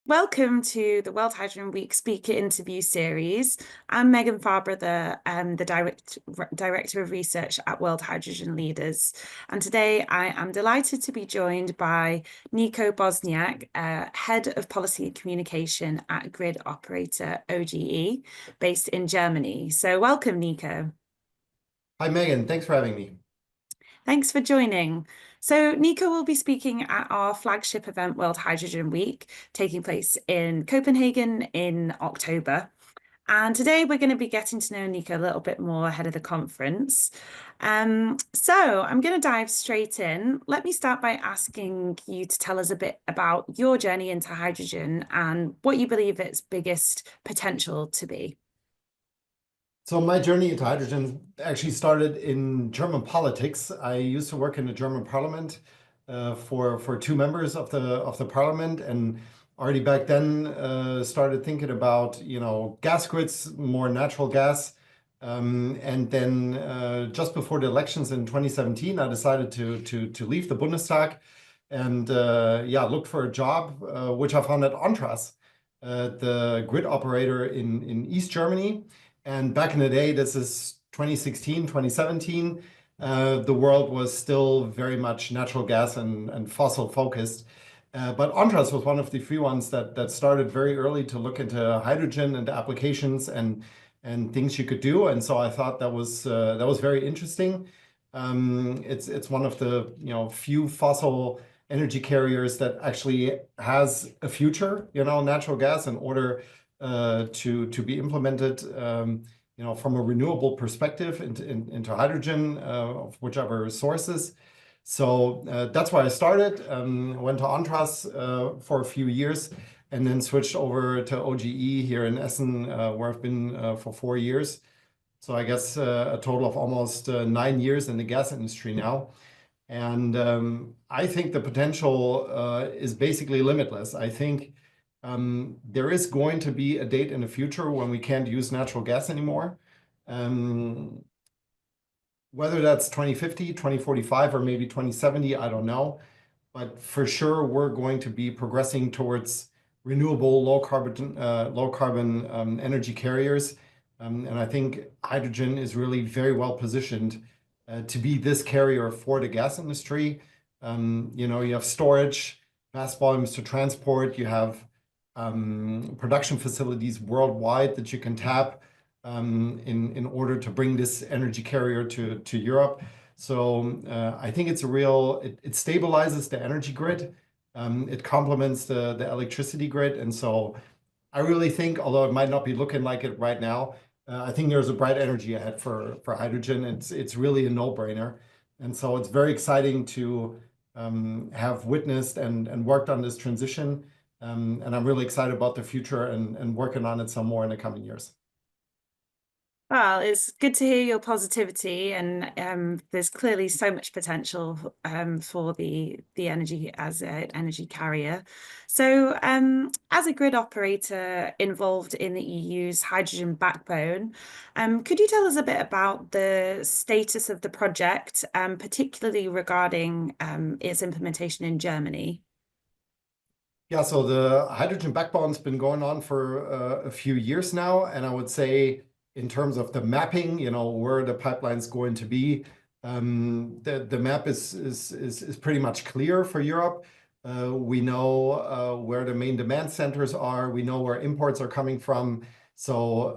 Welcome to the World Hydrogen Week speaker interview series. I'm Megan Farbrother, the Director of Research at World Hydrogen Leaders. And today I am delighted to be joined by Niko Bosnjak, Head of Policy and Communication at grid operator OGE, based in Germany. So welcome, Niko. Hi, Megan. Thanks for having me. Thanks for joining. So, Niko will be speaking at our flagship event, World Hydrogen Week, taking place in Copenhagen in October. And today we're going to be getting to know Niko a little bit more ahead of the conference. So I'm going to dive straight in. Let me start by asking you to tell us a bit about your journey into hydrogen and what you believe its biggest potential to be. So my journey into hydrogen actually started in German politics. I used to work in the German parliament for two members of the parliament, and already back then started thinking about gas grids, more natural gas. And then just before the elections in 2017, I decided to leave the Bundestag and looked for a job, which I found at ONTRAS, the grid operator in East Germany. And back in the day, this is 2016, 2017, the world was still very much natural gas and fossil focused. But ONTRAS was one of the few ones that started very early to look into hydrogen and the applications and things you could do. And so I thought that was very interesting. It's one of the few fossil energy carriers that actually has a future, natural gas, in order to be implemented, from a renewable perspective into hydrogen of whichever sources. So that's why I started. Went to ONTRAS for a few years, and then switched over to OGE here in Essen, where I've been for 4 years. So I guess a total of almost 9 years in the gas industry now. And I think the potential is basically limitless. I think there is going to be a date in the future when we can't use natural gas anymore. Whether that's 2050, 2045, or maybe 2070, I don't know. But for sure, we're going to be progressing towards renewable, low carbon energy carriers. And I think hydrogen is really very well positioned to be this carrier for the gas industry. You have storage, vast volumes to transport. You have production facilities worldwide that you can tap in order to bring this energy carrier to Europe. So I think it's it stabilizes the energy grid. It complements the electricity grid. And so I really think, although it might not be looking like it right now, I think there's a bright energy ahead for hydrogen. It's really a no-brainer. And so it's very exciting to have witnessed and worked on this transition. And I'm really excited about the future and working on it some more in the coming years. Well, it's good to hear your positivity, and there's clearly so much potential for the energy as an energy carrier. So, as a grid operator involved in the EU's hydrogen backbone, could you tell us a bit about the status of the project, particularly regarding its implementation in Germany? Yeah, so the hydrogen backbone's been going on for a few years now, and I would say, in terms of the mapping, where the pipeline's going to be, the map is pretty much clear for Europe. We know where the main demand centers are. We know where imports are coming from. So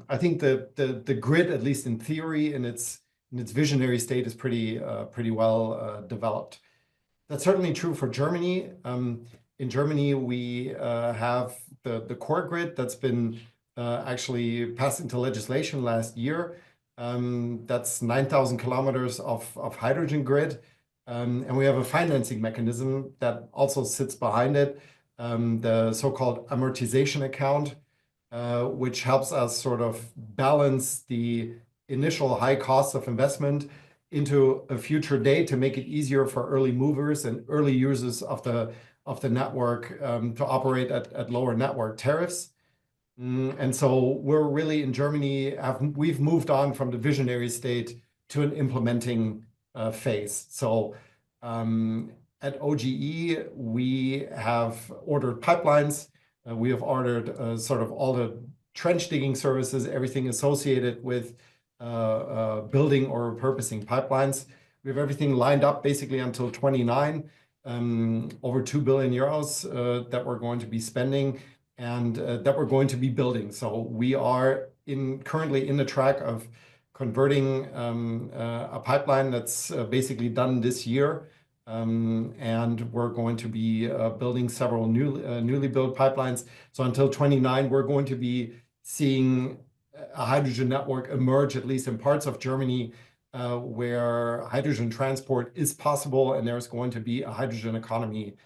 I think the grid, at least in theory, in its visionary state, is pretty well developed. That's certainly true for Germany. In Germany, we have the core grid that's been actually passed into legislation last year. That's 9,000 kilometers of hydrogen grid. And we have a financing mechanism that also sits behind it, the so-called amortization account, which helps us sort of balance the initial high cost of investment into a future day to make it easier for early movers and early users of the network to operate at lower network tariffs. And so we're really in Germany, we've moved on from the visionary state to an implementing phase. So at OGE, we have ordered pipelines. We have ordered sort of all the trench digging services, everything associated with building or repurposing pipelines. We have everything lined up basically until 29, over 2 billion euros that we're going to be spending and that we're going to be building. So we are currently in the track of converting a pipeline that's basically done this year. And we're going to be building several newly built pipelines. So until 29, we're going to be seeing a hydrogen network emerge, at least in parts of Germany, where hydrogen transport is possible, and there's going to be a hydrogen economy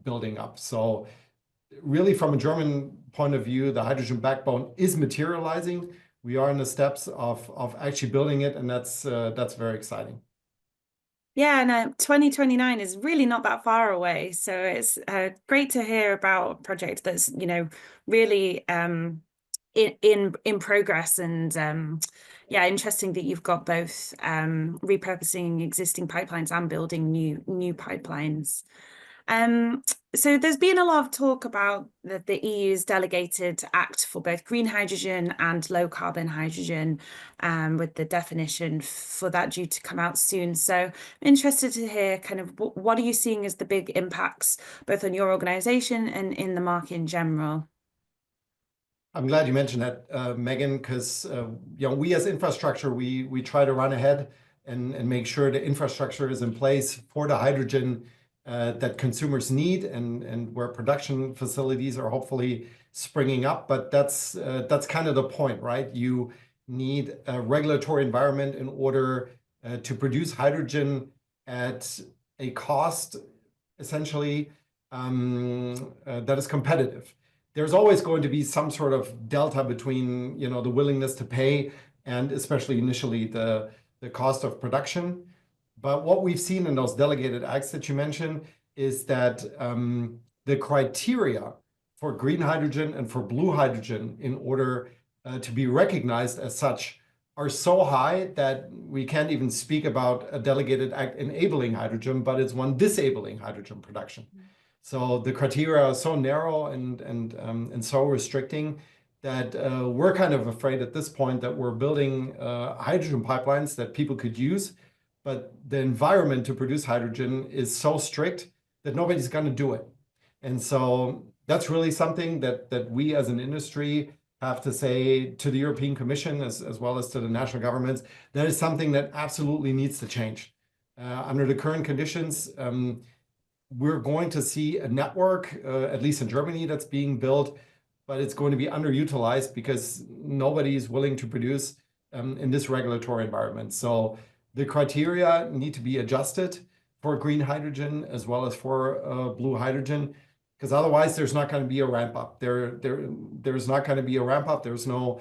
building up. So really, from a German point of view, the hydrogen backbone is materializing. We are in the steps of actually building it, and that's very exciting. Yeah, no, 2029 is really not that far away. So it's great to hear about a project that's, really in progress, and yeah, interesting that you've got both repurposing existing pipelines and building new pipelines. So there's been a lot of talk about the EU's Delegated Act for both green hydrogen and low carbon hydrogen, with the definition for that due to come out soon. So I'm interested to hear kind of what are you seeing as the big impacts, both on your organization and in the market in general? I'm glad you mentioned that, Megan, because we as infrastructure, we try to run ahead and make sure the infrastructure is in place for the hydrogen that consumers need and where production facilities are hopefully springing up. But that's kind of the point, right? You need a regulatory environment in order to produce hydrogen at a cost, essentially, that is competitive. There's always going to be some sort of delta between the willingness to pay and especially initially the cost of production. But what we've seen in those delegated acts that you mentioned is that the criteria for green hydrogen and for blue hydrogen in order to be recognized as such are so high that we can't even speak about a delegated act enabling hydrogen, but it's one disabling hydrogen production. So the criteria are so narrow and so restricting that we're kind of afraid at this point that we're building hydrogen pipelines that people could use, but the environment to produce hydrogen is so strict that nobody's going to do it. And so that's really something that we as an industry have to say to the European Commission as well as to the national governments. That is something that absolutely needs to change. Under the current conditions, we're going to see a network, at least in Germany, that's being built, but it's going to be underutilized because nobody is willing to produce in this regulatory environment. So the criteria need to be adjusted for green hydrogen as well as for blue hydrogen, because otherwise there's not going to be a ramp up. There's not going to be a ramp up. There's no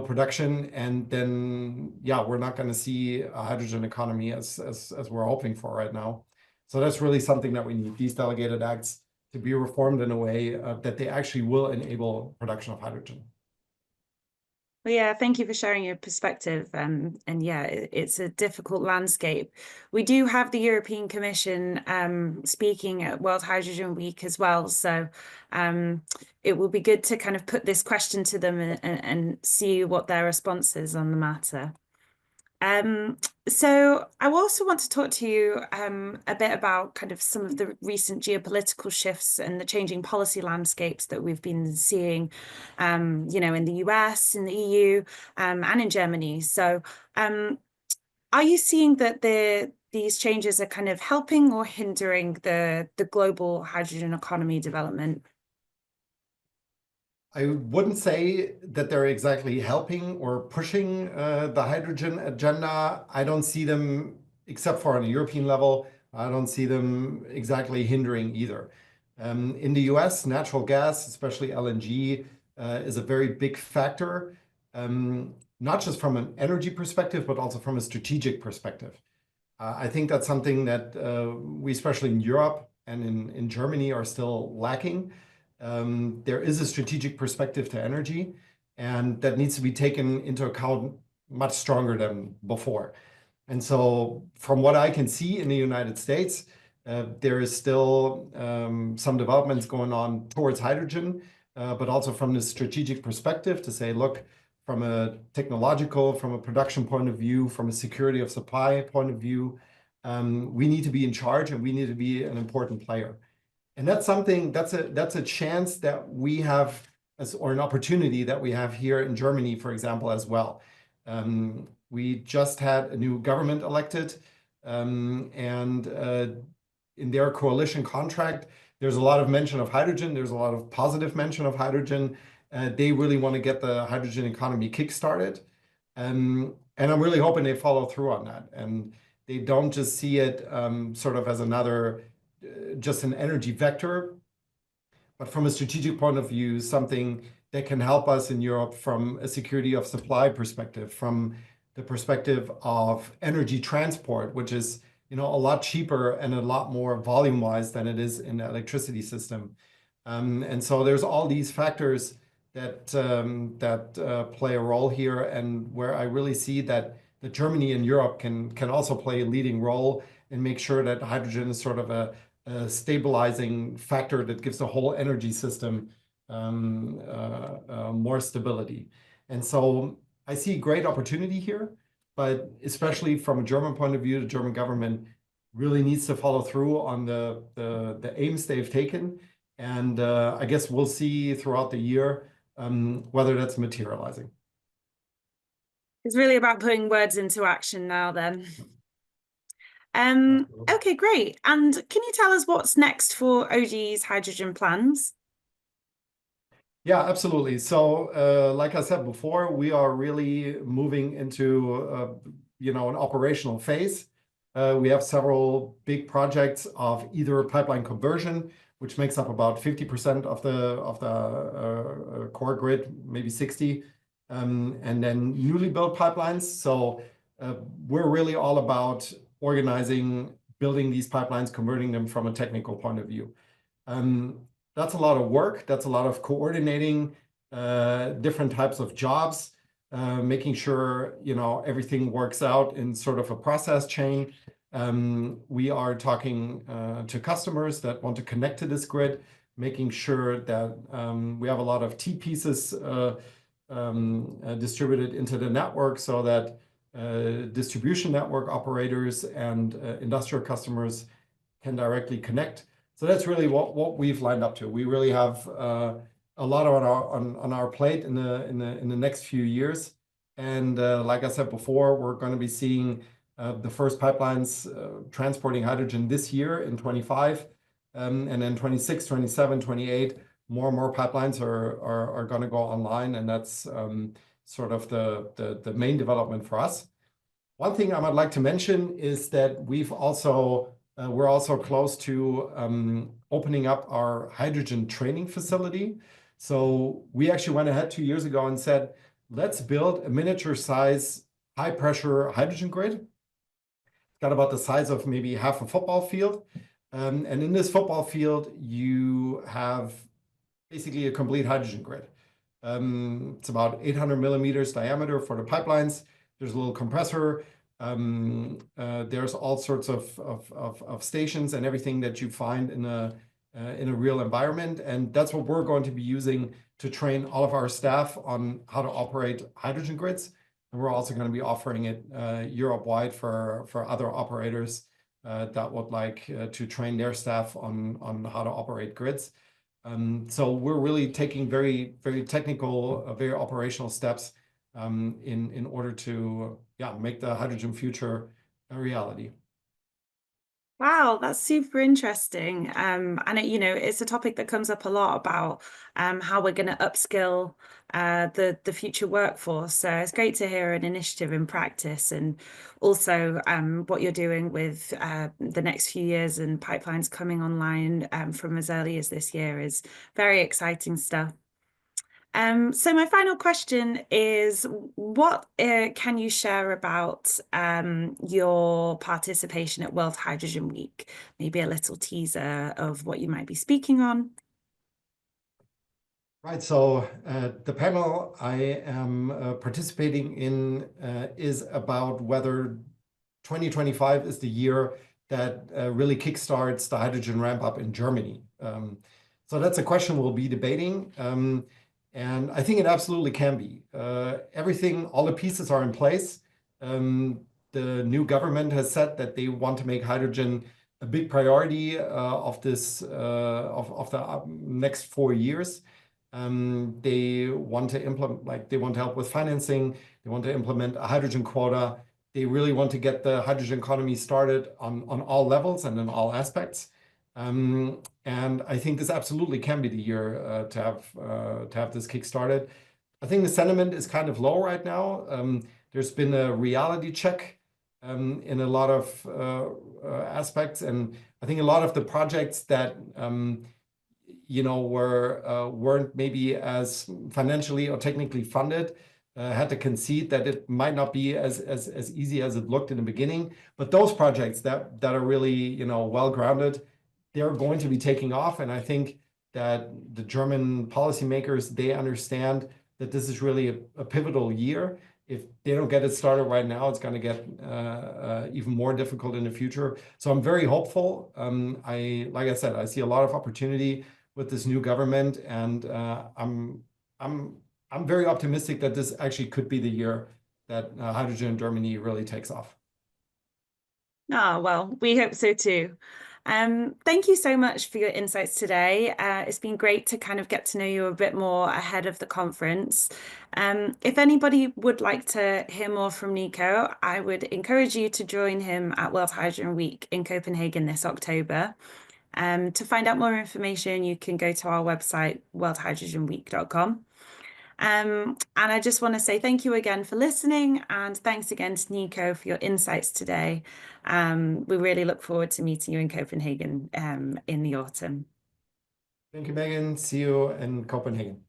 production, and then we're not going to see a hydrogen economy as we're hoping for right now. So that's really something that we need these delegated acts to be reformed in a way that they actually will enable production of hydrogen. Well, yeah, thank you for sharing your perspective. And yeah, it's a difficult landscape. We do have the European Commission speaking at World Hydrogen Week as well. So it will be good to kind of put this question to them and see what their response is on the matter. So I also want to talk to you a bit about kind of some of the recent geopolitical shifts and the changing policy landscapes that we've been seeing, in the US, in the EU, and in Germany. So are you seeing that these changes are kind of helping or hindering the global hydrogen economy development? I wouldn't say that they're exactly helping or pushing the hydrogen agenda. I don't see them, except for on a European level, I don't see them exactly hindering either. In the US, natural gas, especially LNG, is a very big factor, not just from an energy perspective, but also from a strategic perspective. I think that's something that we, especially in Europe and in Germany, are still lacking. There is a strategic perspective to energy, and that needs to be taken into account much stronger than before. And so from what I can see in the United States, There is still some developments going on towards hydrogen, but also from the strategic perspective to say, look, from a technological, from a production point of view, from a security of supply point of view, we need to be in charge and we need to be an important player. And that's something, that's a chance that we have, or an opportunity that we have here in Germany, for example, as well. We just had a new government elected, and in their coalition contract, there's a lot of mention of hydrogen. There's a lot of positive mention of hydrogen. They really want to get the hydrogen economy kickstarted. And I'm really hoping they follow through on that. And they don't just see it sort of as another, just an energy vector, but from a strategic point of view, something that can help us in Europe from a security of supply perspective, from the perspective of energy transport, which is a lot cheaper and a lot more volume-wise than it is in the electricity system. And so there's all these factors that play a role here, and where I really see that Germany and Europe can also play a leading role and make sure that hydrogen is sort of a stabilizing factor that gives the whole energy system more stability. And so I see great opportunity here, but especially from a German point of view, the German government really needs to follow through on the aims they've taken. And I guess we'll see throughout the year whether that's materializing. It's really about putting words into action now then. Okay, great. And can you tell us what's next for OGE's hydrogen plans? Yeah, absolutely. So, like I said before, we are really moving into an operational phase. We have several big projects of either pipeline conversion, which makes up about 50% of the core grid, maybe 60, and then newly built pipelines. So we're really all about organizing, building these pipelines, converting them from a technical point of view. That's a lot of work. That's a lot of coordinating different types of jobs, making sure everything works out in sort of a process chain. We are talking to customers that want to connect to this grid, making sure that we have a lot of T-pieces distributed into the network so that distribution network operators and industrial customers can directly connect. So that's really what we've lined up to. We really have a lot on our plate in the next few years. And like I said before, we're going to be seeing the first pipelines transporting hydrogen this year in 25, and then 26, 27, 28. More and more pipelines are going to go online, and that's sort of the main development for us. One thing I would like to mention is that we're also close to opening up our hydrogen training facility. So we actually went ahead 2 years ago and said, let's build a miniature size, high pressure hydrogen grid. It's got about the size of maybe half a football field. And in this football field, you have basically a complete hydrogen grid. It's about 800 millimeters diameter for the pipelines. There's a little compressor. There's all sorts of stations and everything that you find in a real environment. And that's what we're going to be using to train all of our staff on how to operate hydrogen grids. And we're also going to be offering it Europe-wide for other operators that would like to train their staff on how to operate grids. So we're really taking very, very technical, very operational steps in order to make the hydrogen future a reality. Wow, that's super interesting. And it's a topic that comes up a lot about how we're going to upskill the future workforce. So it's great to hear an initiative in practice, and also what you're doing with the next few years and pipelines coming online from as early as this year is very exciting stuff. So my final question is, what can you share about your participation at World Hydrogen Week? Maybe a little teaser of what you might be speaking on. Right, so the panel I am participating in is about whether 2025 is the year that really kickstarts the hydrogen ramp up in Germany? So that's a question we'll be debating. And I think it absolutely can be. Everything, all the pieces are in place. The new government has said that they want to make hydrogen a big priority of this of the next 4 years. They want to implement, like they want to help with financing. They want to implement a hydrogen quota. They really want to get the hydrogen economy started on all levels and in all aspects. And I think this absolutely can be the year to have this kick started. I think the sentiment is kind of low right now. There's been a reality check in a lot of aspects, and I think a lot of the projects that weren't maybe as financially or technically funded had to concede that it might not be as easy as it looked in the beginning. But those projects that are really well grounded, they're going to be taking off, and I think that the German policymakers, they understand that this is really a pivotal year. If they don't get it started right now, it's going to get even more difficult in the future. So I'm very hopeful. Like I said, I see a lot of opportunity with this new government, and I'm very optimistic that this actually could be the year that hydrogen in Germany really takes off. Oh, well, we hope so too. Thank you so much for your insights today. It's been great to kind of get to know you a bit more ahead of the conference. If anybody would like to hear more from Niko, I would encourage you to join him at World Hydrogen Week in Copenhagen this October. To find out more information, you can go to our website, worldhydrogenweek.com. And I just want to say thank you again for listening, and thanks again to Niko for your insights today. We really look forward to meeting you in Copenhagen in the autumn. Thank you, Megan. See you in Copenhagen.